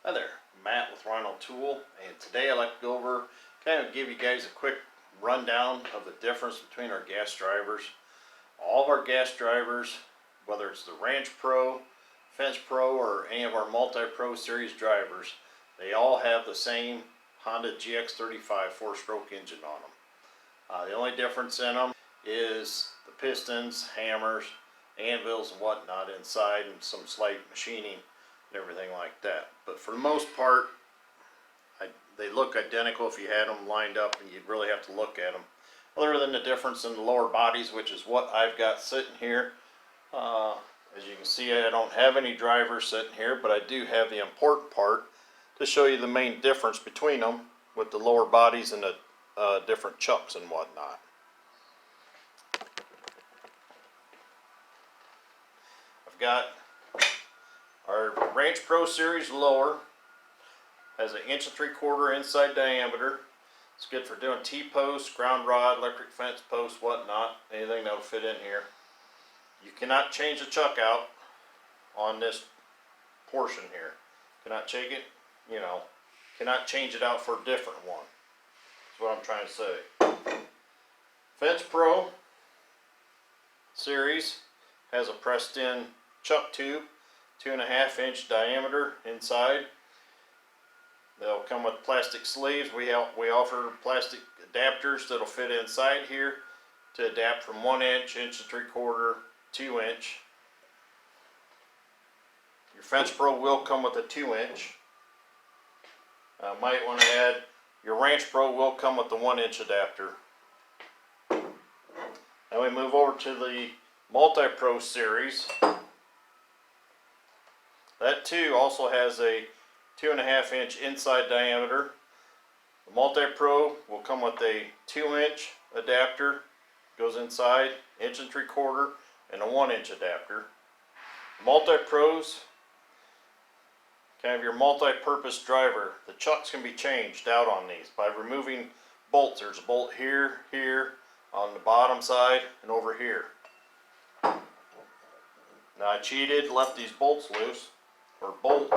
Hi there, Matt with Rhino Tool, and today I'd like to go over, kind of give you guys a quick rundown of the difference between our gas drivers. All of our gas drivers, whether it's the Ranch Pro, Fence Pro, or any of our Multi-Pro series drivers, they all have the same Honda GX35 4-stroke engine on them. The only difference in them is the pistons, hammers, anvils, and whatnot inside, and some slight machining and everything like that. But for the most part, they look identical if you had them lined up, and you'd really have to look at them. Other than the difference in the lower bodies, which is what I've got sitting here. As you can see, I don't have any drivers sitting here, but I do have the important part to show you the main difference between them with the lower bodies and the different chucks and whatnot. I've got our Ranch Pro Series lower, has an 1 3/4 inch inside diameter. It's good for doing T-posts, ground rod, electric fence posts, whatnot, anything that'll fit in here. You cannot change the chuck out on this portion here. Cannot change it, cannot change it out for a different one. That's what I'm trying to say. Fence Pro Series has a pressed in chuck tube, 2.5 inch diameter inside. They'll come with plastic sleeves. We offer plastic adapters that'll fit inside here to adapt from 1 inch, 1 3/4, 2 inch. Your Fence Pro will come with a 2 inch. Might want to add, your Ranch Pro will come with the 1 inch adapter. Then we move over to the Multi-Pro Series. That too also has a 2.5 inch inside diameter. The Multi-Pro will come with a 2 inch adapter, goes inside, 1 3/4, and a 1 inch adapter. Multi-Pros, kind of your multi-purpose driver. The chucks can be changed out on these by removing bolts. There's a bolt here, here, on the bottom side, and over here. Now I cheated, left these bolts loose, or bolt,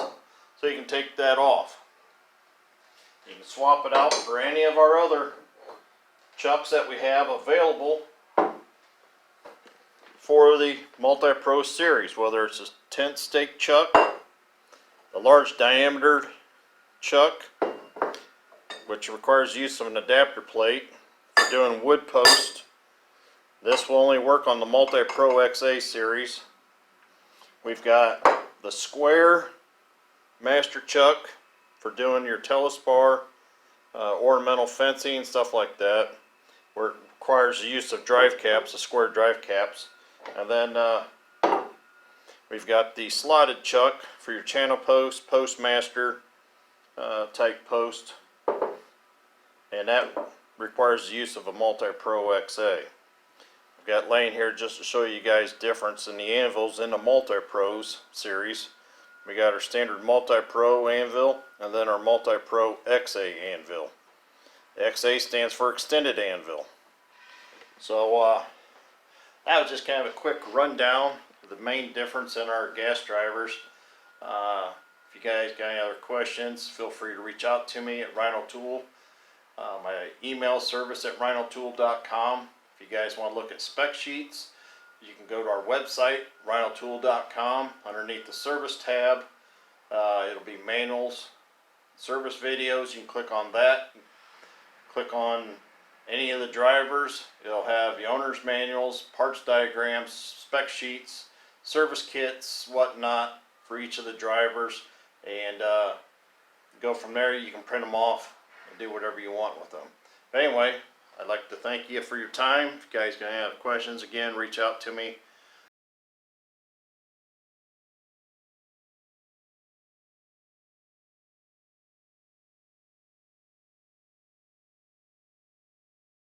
so you can take that off. You can swap it out for any of our other chucks that we have available for the Multi-Pro Series, whether it's a tent stake chuck, a large diameter chuck, which requires use of an adapter plate for doing wood post. This will only work on the Multi-Pro XA series. We've got the square master chuck for doing your telespar, ornamental fencing, stuff like that, where it requires the use of drive caps, the square drive caps. And then we've got the slotted chuck for your channel post, postmaster type post, and that requires the use of a Multi-Pro XA. I've got laying here just to show you guys difference in the anvils in the Multi-Pros series. We got our standard Multi-Pro anvil, and then our Multi-Pro XA anvil. The XA stands for extended anvil. So that was just kind of a quick rundown of the main difference in our gas drivers. If you guys got any other questions, feel free to reach out to me at Rhino Tool. My email service at rhinotool.com. If you guys want to look at spec sheets, you can go to our website, rhinotool.com. Underneath the service tab, it'll be manuals, service videos. You can click on that. Click on any of the drivers. It'll have the owner's manuals, parts diagrams, spec sheets, service kits, whatnot for each of the drivers. And go from there. You can print them off and do whatever you want with them. But anyway, I'd like to thank you for your time. If you guys got any other questions, again, reach out to me.